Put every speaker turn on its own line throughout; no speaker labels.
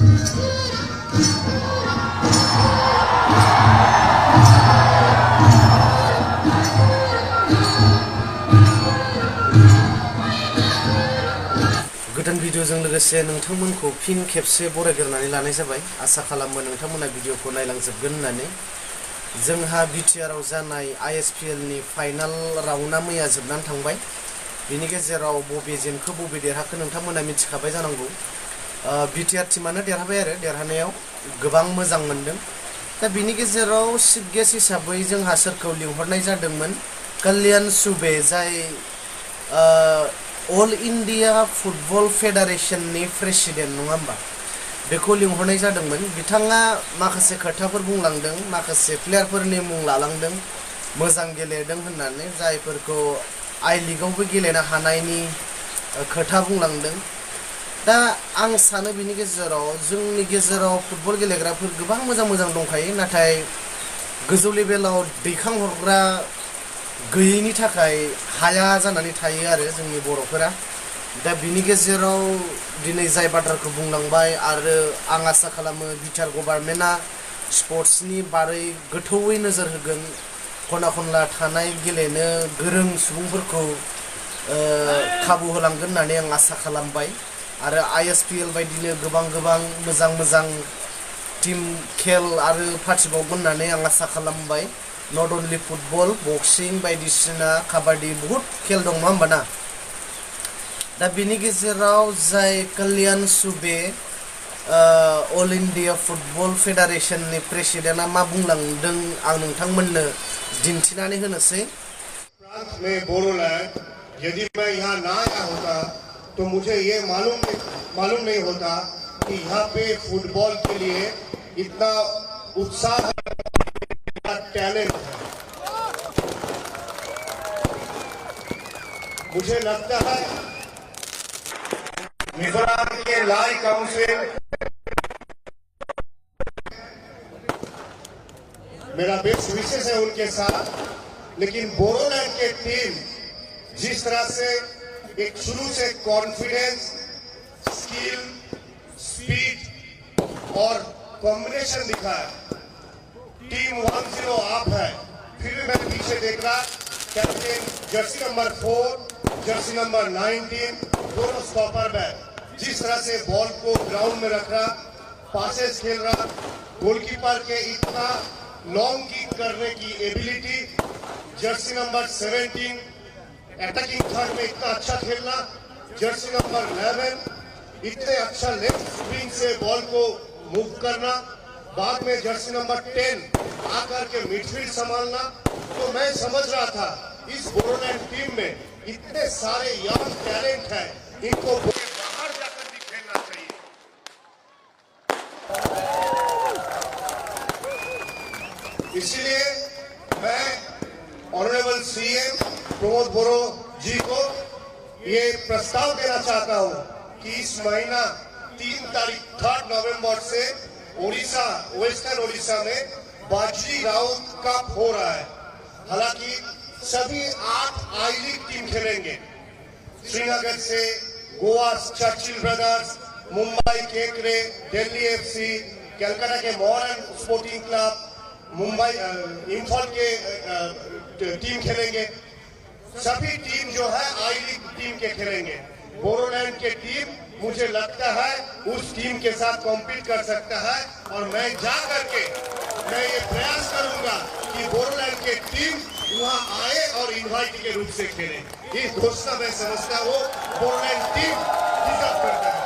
गोदान भिडिअजों लोगोसे नोंथांमोनखौ फिन खेबसे बरायग्रोनानै लानाय जाबाय। आसा खालामो नोंथांमोना भिडिअखौ नायलांजोबगोन होननानै। जोंहा बिटिआरआव जानाय आइएसपिएलनि फाइनाल राउन्डआ मैया जोबनानै थांबाय। बिनि गेजेराव बबे जेनखो बबे देरहाखो नोंथांमोना मिथिखाबाय जानांगौ। बिटिआर टीमानो देरहाबाय आरो देरहानायाव गोबां मोजां मोनदों। दा बिनि गेजेराव चिफ गेस्ट हिसाबै जोंहा सोरखौ लिंहरनाय जादोंमोन, कल्याण सुबे, जाय अल इन्डिया फुटबल फेडारेशननि प्रेसिडेन्ट नङा होमबा, बेखौ लिंहरनाय जादोंमोन। बिथाङा माखासे खोथाफोर बुंलांदों, माखासे प्लेयारफोरनि मुं लालांदों मोजां गेलेदों होननानै, जायफोरखौ आइ लिगावबो गेलेनो हानायनि खोथा बुंलांदों। दा आं सानो बिनि गेजेराव जोंनि गेजेराव फुटबल गेलेग्राफोर गोबां मोजां मोजां दंखायो, नाथाय गोजौ लेभेलाव दैखांहरग्रा गैयैनि थाखाय हाया जानानै थायो आरो जोंनि बर'फोरा। दा बिनि गेजेराव दिनै जाय बाथ्राखौ बुंलांबाय, आरो आं आसा खालामो बिटिआर गभर्नमेन्टआ स्पर्ट्सनि बारै गोथौयै नोजोर होगोन, खना खनला थानाय गेलेनो गोरों सुबुंफोरखौ खाबु होलांगोन होननानै आं आसा खालामबाय। आरो आइएसपिएल बायदिनो गोबां मोजां मोजां टीम खेल आरो फाथिबावगोन होननानै आं आसा खालामबाय। नट अनलि फुटबल, बक्सिं बायदिसिना काबाडि बहुत खेल दं नङा होमबा ना। दा बिनि गेजेराव जाय कल्याण सुबे, अल इन्डिया फुटबल फेडारेशननि प्रेसिडेन्टआ मा बुंलांदों आं नोंथांमोननो दिन्थिनानै होनोसै।
प्रांत में बोरोलैंड, यदि मैं यहाँ ना आया होता तो मुझे ये मालूम नहीं होता कि यहाँ पे फुटबॉल के लिए इतना उत्साह, टैलेंट है। मुझे लगता है मिजोरम के लाई काउंसिल, मेरा बेस्ट विशेष है उनके साथ, लेकिन बोरोलैंड के टीम जिस तरह से एक शुरू से कॉन्फिडेंस, स्किल, स्पीड और कॉम्बिनेशन दिखा है। टीम 1-0 आप है, फिर भी मैं पीछे देख रहा, captain Jersey number 4, Jersey number 19 दोनों स्टॉपर बैक जिस तरह से बॉल को ग्राउंड में रख रहा, पासेस खेल रहा, गोलकीपर के इतना लॉन्ग किक करने की ability, Jersey number 17 attacking third में इतना अच्छा खेलना, जर्सी नंबर 11 इतने अच्छा लेफ्ट स्विंग से बॉल को मूव करना, बाद में जर्सी नंबर 10 आकर के मिडफील्ड संभालना। तो मैं समझ रहा था इस बोरोलैंड टीम में इतने सारे यंग टैलेंट हैं, इनको बाहर जाकर भी खेलना चाहिए। इसलिए मैं ऑनरेबल सीएम प्रमोद बोरो जी को ये प्रस्ताव देना चाहता हूं कि इस महीना 3 तारीख 3 नवंबर से ओडिशा, वेस्टर्न ओडिशा में बाजी राउत कप हो रहा है। हालांकि सभी 8 आई लीग टीम खेलेंगे। श्रीनगर से गोवा चर्चिल ब्रदर्स, मुंबई केकरे, दिल्ली एफसी, कलकत्ता के modern sporting club, Mumbai Imphal के टीम खेलेंगे। सभी टीम जो है आई लीग टीम के खेलेंगे। बोरोलैंड के टीम मुझे लगता है उस टीम के साथ कॉम्पीट कर सकता है, और मैं जा करके मैं ये प्रयास करूंगा कि बोरोलैंड के टीम वहां आए और इनवाइट के रूप से खेले। ये घोषणा मैं समझता हूँ बोरोलैंड टीम डिजर्व करता है।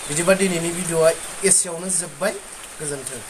बिदिबा दिनैनि भिडिअआ एसेयावनो जोब्बाय गोजोन्थों।